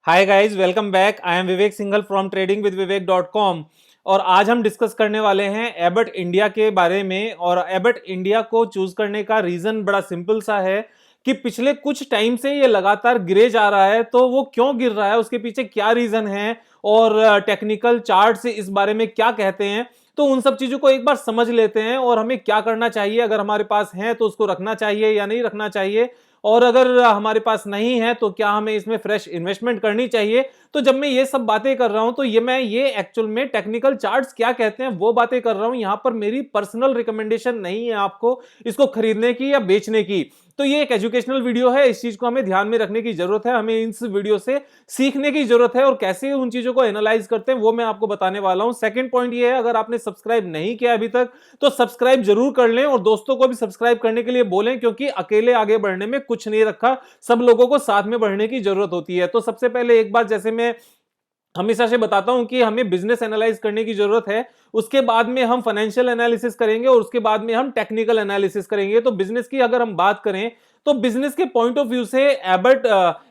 Hi guys, welcome back. I am Vivek Singhal from tradingwithvivek.com। और आज हम डिस्कस करने वाले हैं एबट इंडिया के बारे में। और एबट इंडिया को चूज करने का रीजन बड़ा सिंपल सा है कि पिछले कुछ टाइम से ये लगातार गिरे जा रहा है। तो वो क्यों गिर रहा है, उसके पीछे क्या रीजन है और टेक्निकल चार्ट से इस बारे में क्या कहते हैं, तो उन सब चीजों को एक बार समझ लेते हैं और हमें क्या करना चाहिए। अगर हमारे पास है तो उसको रखना चाहिए या नहीं रखना चाहिए, और अगर हमारे पास नहीं है तो क्या हमें इसमें फ्रेश इन्वेस्टमेंट करनी चाहिए। तो जब मैं ये सब बातें कर रहा हूं तो मैं ये एक्चुअल में टेक्निकल चार्ट्स क्या कहते हैं वो बातें कर रहा हूं। यहां पर मेरी पर्सनल रिकमेंडेशन नहीं है आपको इसको खरीदने की या बेचने की। तो ये एक एजुकेशनल वीडियो है, इस चीज को हमें ध्यान में रखने की जरूरत है। हमें इस वीडियो से सीखने की जरूरत है और कैसे उन चीजों को एनालाइज करते हैं वो मैं आपको बताने वाला हूं। सेकंड पॉइंट ये है, अगर आपने सब्सक्राइब नहीं किया अभी तक तो सब्सक्राइब जरूर कर लें और दोस्तों को भी सब्सक्राइब करने के लिए बोलें, क्योंकि अकेले आगे बढ़ने में कुछ नहीं रखा, सब लोगों को साथ में बढ़ने की जरूरत होती है। तो सबसे पहले एक बार, जैसे मैं हमेशा से बताता हूं कि हमें बिजनेस एनालाइज करने की जरूरत है, उसके बाद में हम फाइनेंशियल एनालिसिस करेंगे और उसके बाद में हम टेक्निकल एनालिसिस करेंगे। तो बिजनेस की अगर हम बात करें तो बिजनेस के पॉइंट ऑफ व्यू से एबट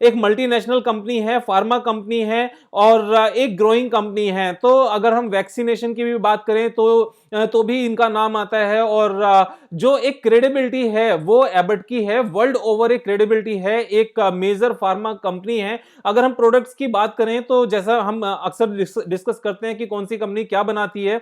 एक मल्टीनेशनल कंपनी है, फार्मा कंपनी है और एक ग्रोइंग कंपनी है। तो अगर हम वैक्सीनेशन की भी बात करें तो भी इनका नाम आता है। और जो एक क्रेडिबिलिटी है वो एबट की है, वर्ल्ड ओवर एक क्रेडिबिलिटी है, एक मेजर फार्मा कंपनी है। अगर हम प्रोडक्ट्स की बात करें तो जैसा हम अक्सर डिस्कस करते हैं कि कौन सी कंपनी क्या बनाती है,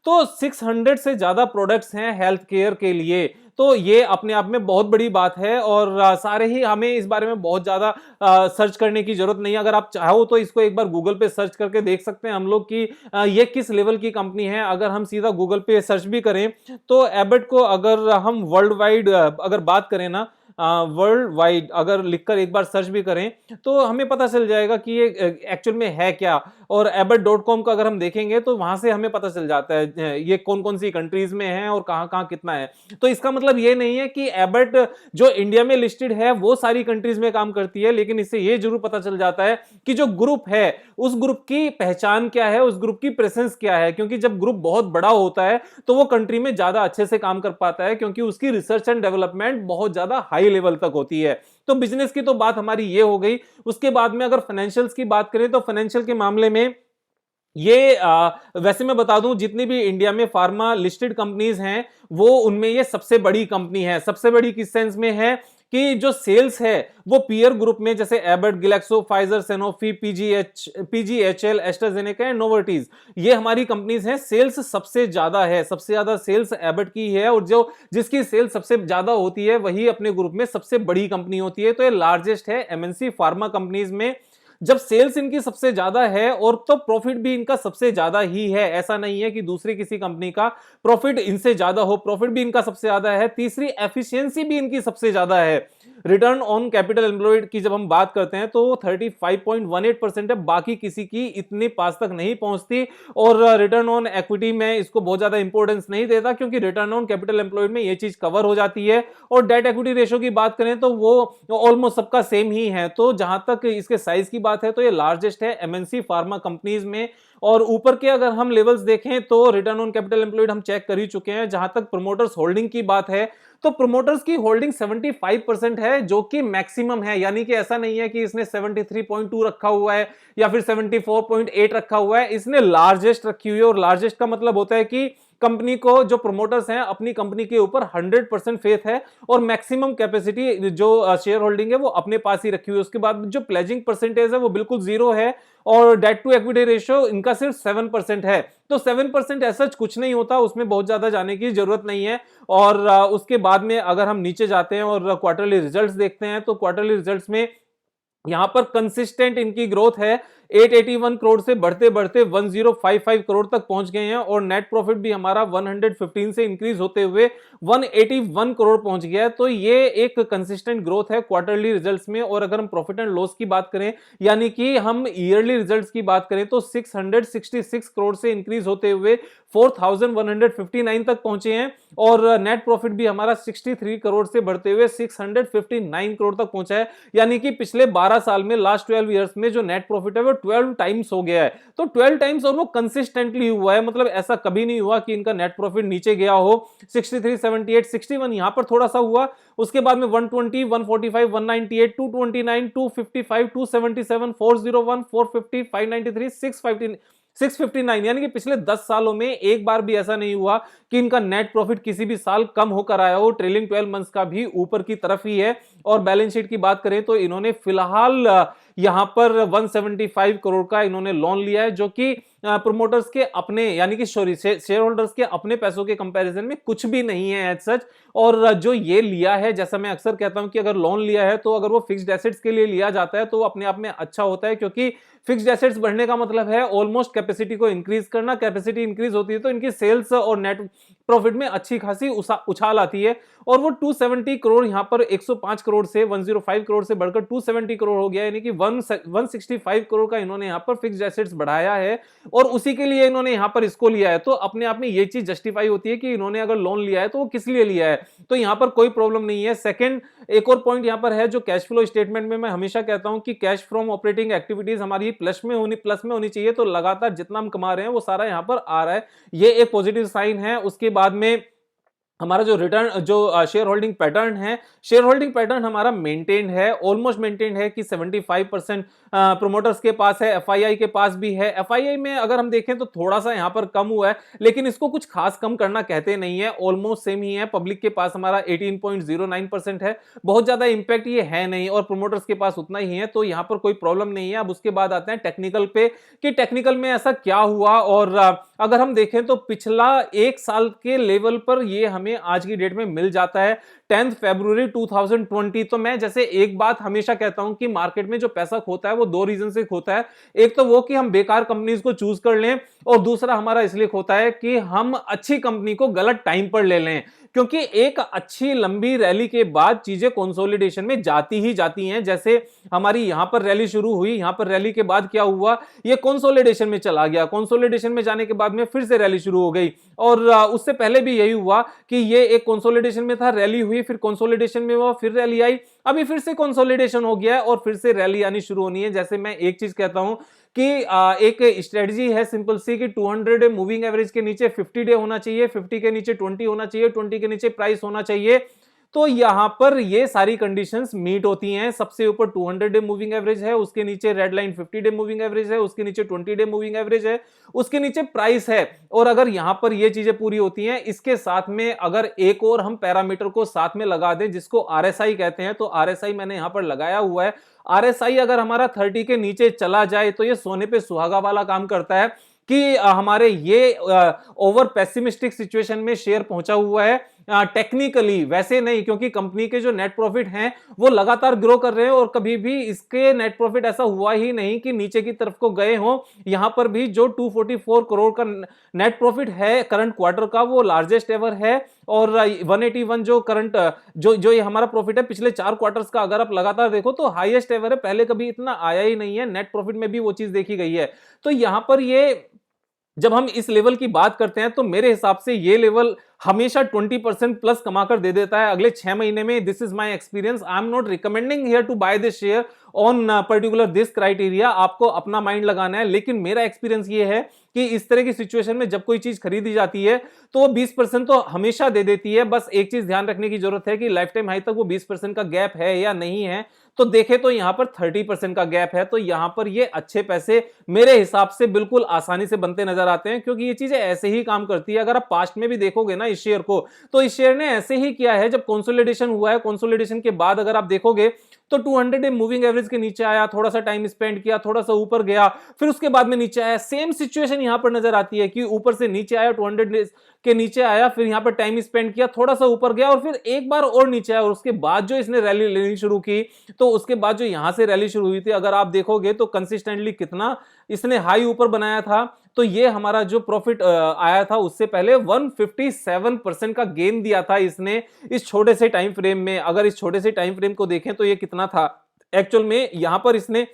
तो 600 से ज्यादा प्रोडक्ट्स हैं हेल्थ केयर के लिए। तो ये अपने आप में बहुत बड़ी बात है और सारे ही हमें इस बारे में बहुत ज्यादा सर्च करने की जरूरत नहीं है। अगर आप चाहो तो इसको एक बार गूगल पे सर्च करके देख सकते हैं हम लोग कि ये किस लेवल की कंपनी है। अगर हम सीधा गूगल पे सर्च भी करें तो एबट को अगर हम वर्ल्ड वाइड अगर बात करें ना, वर्ल्ड वाइड अगर लिखकर एक बार सर्च भी करें तो हमें पता चल जाएगा कि ये एक्चुअल में है क्या। और abbott.com का अगर हम देखेंगे तो वहां से हमें पता चल जाता है ये कौन कौन सी कंट्रीज में है और कहां कहां कितना है। तो इसका मतलब ये नहीं है कि एबट जो इंडिया में लिस्टेड है वो सारी कंट्रीज में काम करती है, लेकिन इससे ये जरूर पता चल जाता है कि जो ग्रुप है उस ग्रुप की पहचान क्या है, उस ग्रुप की प्रेजेंस क्या है। क्योंकि जब ग्रुप बहुत बड़ा होता है तो वो कंट्री में ज्यादा अच्छे से काम कर पाता है, क्योंकि उसकी रिसर्च एंड डेवलपमेंट बहुत ज्यादा हाई लेवल तक होती है। तो बिजनेस की तो बात हमारी ये हो गई। उसके बाद में अगर फाइनेंशियल्स की बात करें तो फाइनेंशियल के मामले में ये वैसे मैं बता दूं, जितनी भी इंडिया में फार्मा लिस्टेड कंपनीज हैं वो उनमें ये सबसे बड़ी कंपनी है। सबसे बड़ी किस सेंस में है कि जो सेल्स है वो पीयर ग्रुप में, जैसे Abbott, Glaxo, Pfizer, Sanofi, PGHL, AstraZeneca and Novartis, ये हमारी कंपनीज हैं। सेल्स सबसे ज्यादा है, सबसे ज्यादा सेल्स एबट की है और जो जिसकी सेल्स सबसे ज्यादा होती है वही अपने ग्रुप में सबसे बड़ी कंपनी होती है। तो ये लार्जेस्ट है एमएनसी फार्मा कंपनीज में। जब सेल्स इनकी सबसे ज्यादा है और तो प्रॉफिट भी इनका सबसे ज्यादा ही है, ऐसा नहीं है कि दूसरी किसी कंपनी का प्रॉफिट इनसे ज्यादा हो, प्रॉफिट भी इनका सबसे ज्यादा है। तीसरी, एफिशिएंसी भी इनकी सबसे ज्यादा है। रिटर्न ऑन कैपिटल एम्प्लॉयड की जब हम बात करते हैं तो 35.18% है, बाकी किसी की इतने पास तक नहीं पहुंचती। और रिटर्न ऑन इक्विटी में इसको बहुत ज्यादा इंपॉर्टेंस नहीं देता, क्योंकि रिटर्न ऑन कैपिटल एम्प्लॉयड में ये चीज कवर हो जाती है। और डेट इक्विटी रेशियो की बात करें तो वो ऑलमोस्ट सबका सेम ही है। तो जहां तक इसके साइज की बात है तो ये लार्जेस्ट है एमएनसी फार्मा कंपनीज में। और ऊपर के अगर हम लेवल्स देखें तो रिटर्न ऑन कैपिटल एम्प्लॉयड हम चेक कर ही चुके हैं। जहां तक प्रोमोटर्स होल्डिंग की बात है तो प्रोमोटर्स की होल्डिंग 75% है, जो कि मैक्सिमम है। यानी कि ऐसा नहीं है कि इसने 73.2 रखा हुआ है या फिर 74.8 रखा हुआ है, इसने लार्जेस्ट रखी हुई है। और लार्जेस्ट का मतलब होता है कि कंपनी को, जो प्रोमोटर्स हैं, अपनी कंपनी के ऊपर 100% फेथ है और मैक्सिमम कैपेसिटी जो शेयर होल्डिंग है वो अपने पास ही रखी हुई है। उसके बाद जो प्लेजिंग परसेंटेज है वो बिल्कुल जीरो है और डेट टू इक्विटी रेशियो इनका सिर्फ 7% है। तो 7% ऐसा कुछ नहीं होता, उसमें बहुत ज्यादा जाने की जरूरत नहीं है। और उसके बाद में अगर हम नीचे जाते हैं और क्वार्टरली रिजल्ट्स देखते हैं तो क्वार्टरली रिजल्ट्स में यहां पर कंसिस्टेंट इनकी ग्रोथ है। 881 करोड़ से बढ़ते बढ़ते 1055 करोड़ तक पहुंच गए हैं और नेट प्रॉफिट भी हमारा 115 से इंक्रीज होते हुए 181 करोड़ पहुंच गया है। तो ये एक कंसिस्टेंट ग्रोथ है क्वार्टरली रिजल्ट्स में। और अगर हम प्रॉफिट एंड लॉस की बात करें, यानी कि हम ईयरली रिजल्ट्स की बात करें, तो 666 करोड़ से इंक्रीज होते हुए 4159 तक पहुंचे हैं। और नेट प्रॉफिट भी हमारा 63 करोड़ से बढ़ते हुए 659 करोड़ तक पहुंचा है। यानी कि पिछले 12 साल में, लास्ट 12 ईयर्स में जो नेट प्रॉफिट है वो लगभग 12 टाइम्स हो गया है। तो 12 टाइम्स और वो कंसिस्टेंटली हुआ है, मतलब ऐसा कभी नहीं हुआ कि इनका नेट प्रॉफिट नीचे गया हो। 63, 78, 61 यहां पर थोड़ा सा हुआ, उसके बाद में 120, 145, 198, 229, 255, 277, 401, 450, 593, 659, यानी कि पिछले 10 सालों में एक बार भी ऐसा नहीं हुआ कि इनका नेट प्रॉफिट किसी भी साल कम होकर आया हो। ट्रेलिंग 12 मंथ्स का भी ऊपर की तरफ ही है। और बैलेंस शीट की बात करें तो इन्होंने फिलहाल यहां पर 175 करोड़ का इन्होंने लोन लिया है, जो कि प्रोमोटर्स के अपने यानी कि शेयर होल्डर्स के अपने पैसों के कंपैरिजन में कुछ भी नहीं है एज सच। और जो ये लिया है, जैसा मैं अक्सर कहता हूं कि अगर लोन लिया है तो अगर वो फिक्स्ड एसेट्स के लिए लिया जाता है तो वो अपने आप में अच्छा होता है, क्योंकि फिक्स्ड एसेट्स बढ़ने का मतलब है ऑलमोस्ट कैपेसिटी को इंक्रीज करना। कैपेसिटी इंक्रीज होती है तो इनकी सेल्स और नेट प्रॉफिट में अच्छी खासी उछाल आती है। और वो 270 करोड़ यहां पर 105 करोड़ से 105 करोड़ से बढ़कर 270 करोड़ हो गया, यानी कि 165 करोड़ का इन्होंने यहां पर फिक्स्ड एसेट्स बढ़ाया है और उसी के लिए इन्होंने यहां पर इसको लिया है। तो अपने आप में ये चीज जस्टिफाई होती है कि इन्होंने अगर लोन लिया है तो वो किस लिए लिया है, तो यहां पर कोई प्रॉब्लम नहीं है। सेकंड, एक और पॉइंट यहां पर है जो कैश फ्लो स्टेटमेंट में मैं हमेशा कहता हूं कि कैश फ्रॉम ऑपरेटिंग एक्टिविटीज हमारी प्लस में होनी चाहिए। तो लगातार जितना हम कमा रहे हैं वो सारा यहां पर आ रहा है, ये एक पॉजिटिव साइन है। उसके बाद में हमारा जो रिटर्न जो शेयर होल्डिंग पैटर्न है, शेयर होल्डिंग पैटर्न हमारा मेंटेन है, ऑलमोस्ट मेंटेन है कि 75% प्रोमोटर्स के पास है, एफआईआई के पास भी है। एफआईआई में अगर हम देखें तो थोड़ा सा यहां पर कम हुआ है, लेकिन इसको कुछ खास कम करना कहते नहीं है, ऑलमोस्ट सेम ही है। पब्लिक के पास हमारा 18.09% है, बहुत ज्यादा इंपैक्ट ये है नहीं, और प्रोमोटर्स के पास उतना ही है, तो यहां पर कोई प्रॉब्लम नहीं है। अब उसके बाद आते हैं टेक्निकल पे कि टेक्निकल में ऐसा क्या हुआ। और अगर हम देखें तो पिछला एक साल के लेवल पर ये हमें आज की डेट में मिल जाता है 10 फरवरी 2020। तो मैं जैसे एक बात हमेशा कहता हूं कि मार्केट में जो पैसा खोता है वो दो रीजन से खोता है। एक तो वो कि हम बेकार कंपनीज को चूज कर लें, और दूसरा हमारा इसलिए खोता है कि हम अच्छी कंपनी को गलत टाइम पर ले लें, क्योंकि एक अच्छी लंबी रैली के बाद चीजें कंसोलिडेशन में जाती ही जाती हैं। जैसे हमारी यहां पर रैली शुरू हुई, यहां पर रैली के बाद क्या हुआ, ये कंसोलिडेशन में चला गया, कंसोलिडेशन में जाने के बाद में फिर से रैली शुरू हो गई। और उससे पहले भी यही हुआ कि ये एक कंसोलिडेशन में था, रैली हुई, फिर कंसोलिडेशन में हुआ, फिर रैली आई, अभी फिर से कंसोलिडेशन हो गया है और फिर से रैली आनी शुरू होनी है। जैसे मैं एक चीज कहता हूं कि एक स्ट्रेटजी है सिंपल सी कि 200 डे मूविंग एवरेज के नीचे 50 डे होना चाहिए, 50 के नीचे 20 होना चाहिए, 20 के नीचे प्राइस होना चाहिए। तो यहां पर ये सारी कंडीशंस मीट होती हैं। सबसे ऊपर 200 डे मूविंग एवरेज है, उसके नीचे red line 50 day moving average है, उसके नीचे 20 डे मूविंग एवरेज है, उसके नीचे प्राइस है। और अगर यहां पर ये चीजें पूरी होती हैं, इसके साथ में अगर एक और हम पैरामीटर को साथ में लगा दें जिसको आरएसआई कहते हैं, तो आरएसआई मैंने यहां पर लगाया हुआ है। आरएसआई अगर हमारा 30 के नीचे चला जाए तो ये सोने पे सुहागा वाला काम करता है कि हमारे ये ओवर पेसिमिस्टिक सिचुएशन में शेयर पहुंचा हुआ है। टेक्निकली वैसे नहीं, क्योंकि कंपनी के जो नेट प्रॉफिट हैं वो लगातार ग्रो कर रहे हैं और कभी भी इसके नेट प्रॉफिट ऐसा हुआ ही नहीं कि नीचे की तरफ को गए हो। यहां पर भी जो 244 करोड़ का नेट प्रॉफिट है करंट क्वार्टर का, वो लार्जेस्ट एवर है। और 181 जो करंट जो ये हमारा प्रॉफिट है पिछले 4 क्वार्टर्स का, अगर आप लगातार देखो तो हाईएस्ट एवर है, पहले कभी इतना आया ही नहीं है। नेट प्रॉफिट में भी वो चीज देखी गई है। तो यहां पर ये जब हम इस लेवल की बात करते हैं तो मेरे हिसाब से ये लेवल हमेशा 20% प्लस कमाकर दे देता है अगले 6 महीने में। This is my experience. I am not recommending here to buy this share on particular this criteria, आपको अपना माइंड लगाना है। लेकिन मेरा एक्सपीरियंस ये है कि इस तरह की सिचुएशन में जब कोई चीज खरीदी जाती है तो वो 20% तो हमेशा दे देती है। बस एक चीज ध्यान रखने की जरूरत है कि लाइफ टाइम हाई तक वो 20% का गैप है या नहीं है। तो देखे तो यहां पर 30% का गैप है, तो यहां पर ये अच्छे पैसे मेरे हिसाब से बिल्कुल आसानी से बनते नजर आते हैं, क्योंकि ये चीजें ऐसे ही काम करती है। अगर आप पास्ट में भी देखोगे ना इस शेयर को, तो इस शेयर ने ऐसे ही किया है। जब कंसोलिडेशन हुआ है, कंसोलिडेशन के बाद अगर आप देखोगे तो 200 डे मूविंग एवरेज के नीचे आया, थोड़ा सा टाइम स्पेंड किया, थोड़ा सा ऊपर गया, फिर उसके बाद में नीचे आया। सेम सिचुएशन यहां पर नजर आती है कि ऊपर से नीचे आया, 200 डेज के नीचे आया, फिर यहां पर टाइम स्पेंड किया, थोड़ा सा ऊपर गया और फिर एक बार और नीचे आया। और उसके बाद जो इसने रैली लेनी शुरू की, तो उसके बाद जो यहां से रैली शुरू हुई थी, अगर आप देखोगे तो कंसिस्टेंटली कितना इसने हाई ऊपर बनाया था। तो ये हमारा जो प्रॉफिट आया था उससे पहले 157% का गेन दिया था इसने इस छोटे से टाइम फ्रेम में। अगर इस छोटे से टाइम फ्रेम को देखें तो ये कितना था एक्चुअल में, यहां पर इसने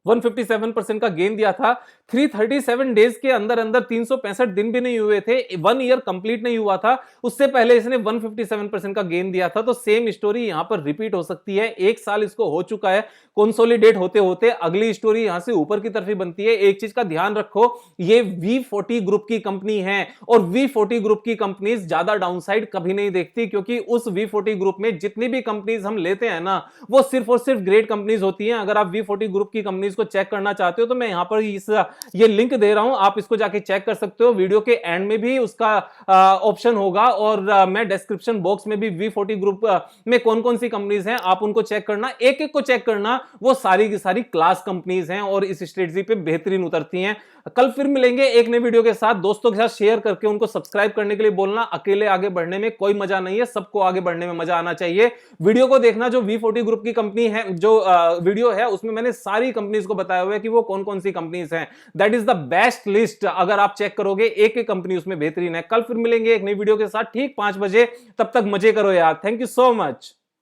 157% का गेन दिया था। 337 डेज के अंदर अंदर, 365 दिन भी नहीं हुए थे, 1 ईयर कंप्लीट नहीं हुआ था, उससे पहले इसने 157% का गेन दिया था। तो सेम स्टोरी यहां पर रिपीट हो सकती है। 1 साल इसको हो चुका है, कंसोलिडेट होते होते अगली स्टोरी यहां से ऊपर की तरफ ही बनती है। एक चीज का ध्यान रखो, ये V40 ग्रुप की कंपनी है और V40 ग्रुप की कंपनीज ज्यादा डाउनसाइड कभी नहीं देखती, क्योंकि उस V40 ग्रुप में जितनी भी कंपनीज हम लेते हैं ना, वो सिर्फ और सिर्फ ग्रेट कंपनीज होती हैं। अगर आप V40 ग्रुप की कंपनीज को चेक करना चाहते हो तो मैं यहां पर ये लिंक दे रहा हूं, आप इसको जाके चेक कर सकते हो। वीडियो के एंड में भी उसका ऑप्शन होगा, और मैं डिस्क्रिप्शन बॉक्स में भी V40 ग्रुप में कौन कौन सी कंपनीज हैं आप उनको चेक करना, एक एक को चेक करना। वो सारी की सारी क्लास कंपनीज हैं और इस स्ट्रेटजी पे बेहतरीन उतरती हैं। कल फिर मिलेंगे एक नए वीडियो के साथ। दोस्तों के साथ शेयर करके उनको सब्सक्राइब करने के लिए बोलना। अकेले आगे बढ़ने में कोई मजा नहीं है, सबको आगे बढ़ने में मजा आना चाहिए। वीडियो को देखना, जो V40 ग्रुप की कंपनी है, जो वीडियो है उसमें मैंने सारी कंपनीज को बताया हुआ है कि वो कौन कौन सी कंपनीज हैं। That is the best list. अगर आप चेक करोगे एक एक कंपनी उसमें बेहतरीन है। कल फिर मिलेंगे एक नई वीडियो के साथ ठीक 5 बजे। तब तक मजे करो यार। Thank you so much.